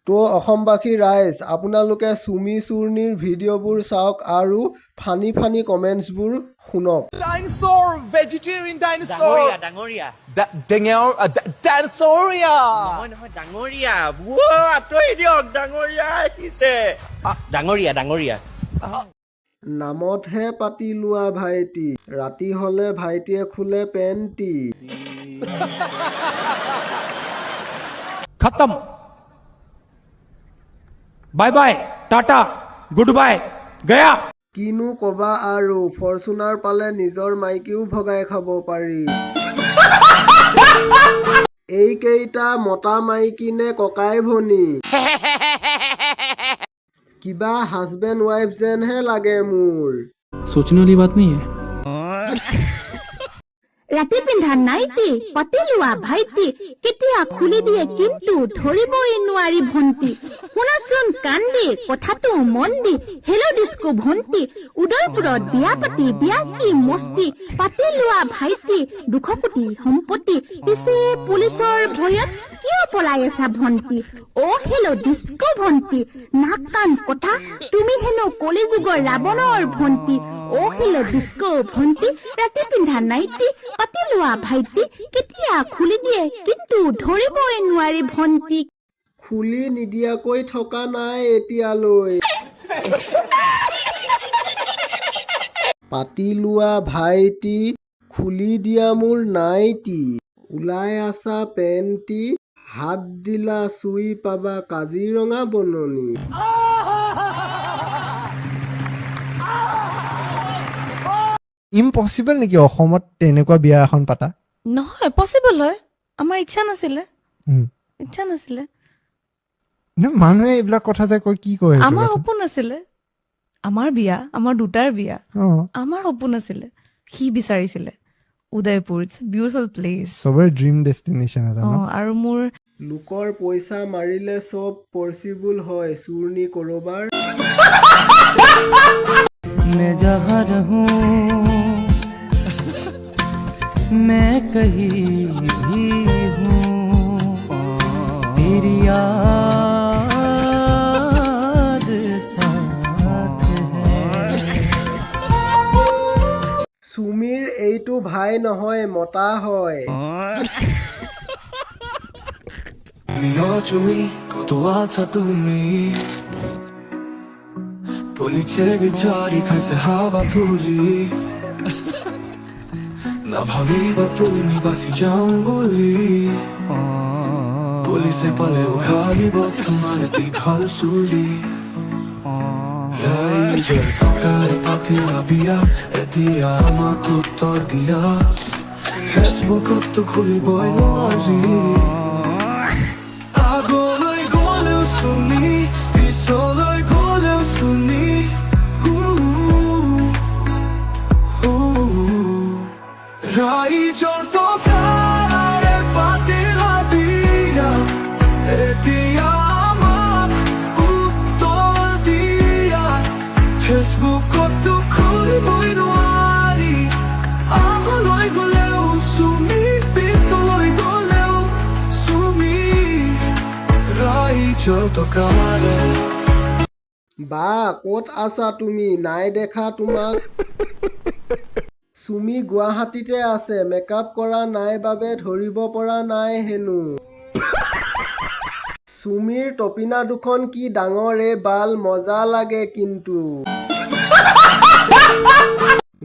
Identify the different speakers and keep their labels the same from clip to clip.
Speaker 1: তো অসমবাসী ৰাইজ আপোনালোকে চুমি চূৰ্ণীৰ ভিডিঅ'বোৰ চাওক আৰু ফানি ফানি কমেণ্টছবোৰ শুনক।
Speaker 2: Dinosaur, vegetarian dinosaur.
Speaker 3: ডাঙৰীয়া
Speaker 2: Dinosauria.
Speaker 3: নহয় ডাঙৰীয়া আঁতৰি দিয়ক ডাঙৰীয়া আহিছে ডাঙৰীয়া
Speaker 1: নামতহে পাতি লোৱা ভাইটি, ৰাতি হলে ভাইটিয়ে খোলে পেণ্টি।
Speaker 4: खत्म bye bye tata good bye गया।
Speaker 1: কিনো কবা আৰু ফৰচুনাৰ পালে নিজৰ মাইকীও ভগাই খাব পাৰি। এইকেইটা মতা মাইকী নে ককাই ভনী? কিবা হাজবেণ্ড ৱাইফ যেনহে লাগে মোৰ।
Speaker 4: सोचने वाली बात नहीं है।
Speaker 5: ৰাতি পিন্ধা নাইটি পাতি লোৱা ভাইটি কেতিয়া খুলি দিয়ে কিন্তু ধৰিবই নোৱাৰি ভণ্টি। শুনাচোন কান্দি কথাটো মন দি, হেলো ডিস্কো ভণ্টি উদয়পুৰত বিয়া পাতি বিয়া কি মস্তি। পাতি লোৱা ভাইটি 200 কোটি সম্পত্তি, পিছে পুলিচৰ ভয়ত কিয় পলাই আছা ভণ্টি? অ হেলো ডিস্কো ভণ্টি নাক কাণ কথা, তুমি হেনো কলিযুগৰ ৰাৱণৰ ভণ্টি। অ হেলো ডিস্কো ভণ্টি ৰাতি পিন্ধা নাইটি পাতি লোৱা ভাইটি কেতিয়া খুলি দিয়ে কিন্তু ধৰিবই নোৱাৰি ভণ্টি।
Speaker 1: খুলি নিদিয়াকৈ থকা নাই এতিয়ালৈ। পাতি লোৱা ভাইটি খুলি দিয়া মোৰ নাইটি, ওলাই আছা পেণ্টি, হাত দিলা চুই পাবা কাজিৰঙা বননি।
Speaker 6: ইম্পচিবল নেকি অসমত তেনেকুৱা বিয়া এখন পাতা?
Speaker 7: নহয় পচিবল হয়, আমাৰ ইচ্ছা নাছিলে।
Speaker 6: মানুহে এইবিলাক কথা যে কয় কি কয়?
Speaker 7: আমাৰ সপোন আছিলে, আমাৰ বিয়া, আমাৰ দুটাৰ বিয়া, আমাৰ সপোন আছিলে। সি বিচাৰিছিলে উদয়পুৰ, ইটছ বিউটিফুল প্লেচ,
Speaker 6: চবৰে ড্ৰিম ডেষ্টিনেশ্যন এটা ন।
Speaker 7: আৰু মোৰ
Speaker 1: লোকৰ পইচা মাৰিলে চব পচিবল হয় চূৰ্ণী কৰবাৰ।
Speaker 8: मैं जहाँ रहूं मैं कहीं भी हूँ, तेरी याद साथ है।
Speaker 1: চুমিৰ এইটো ভাই নহয় মতা হয়।
Speaker 9: Miłoczył gotowaca tu mi Policie wieczori każe hawa tuli Na bhaviba tu mi basi jangoli Police pale ukhali bo tumhare dikhal suli Yai jal tokare pati abia Edia amako tor dia Facebook to khuli boy noari Agoloi goleu suni Bisoloi goleu suni Rai jor to thare patila bia Etia amak uttor dia Facebook to khuli boy noari Agoloi goleu suni Bisoloi goleu suni Rai jor to kare
Speaker 1: বা ক'ত আছা তুমি? নাই দেখা তোমাক। চুমি গুৱাহাটীতে আছে, makeup কৰা নাই বাবে ধৰিব পৰা নাই হেনো। চুমিৰ টপিনা দুখন কি ডাঙৰ এ বাল, মজা লাগে কিন্তু।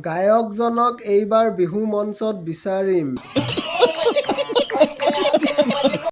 Speaker 1: গায়কজনক এইবাৰ বিহু মঞ্চত বিচাৰিম।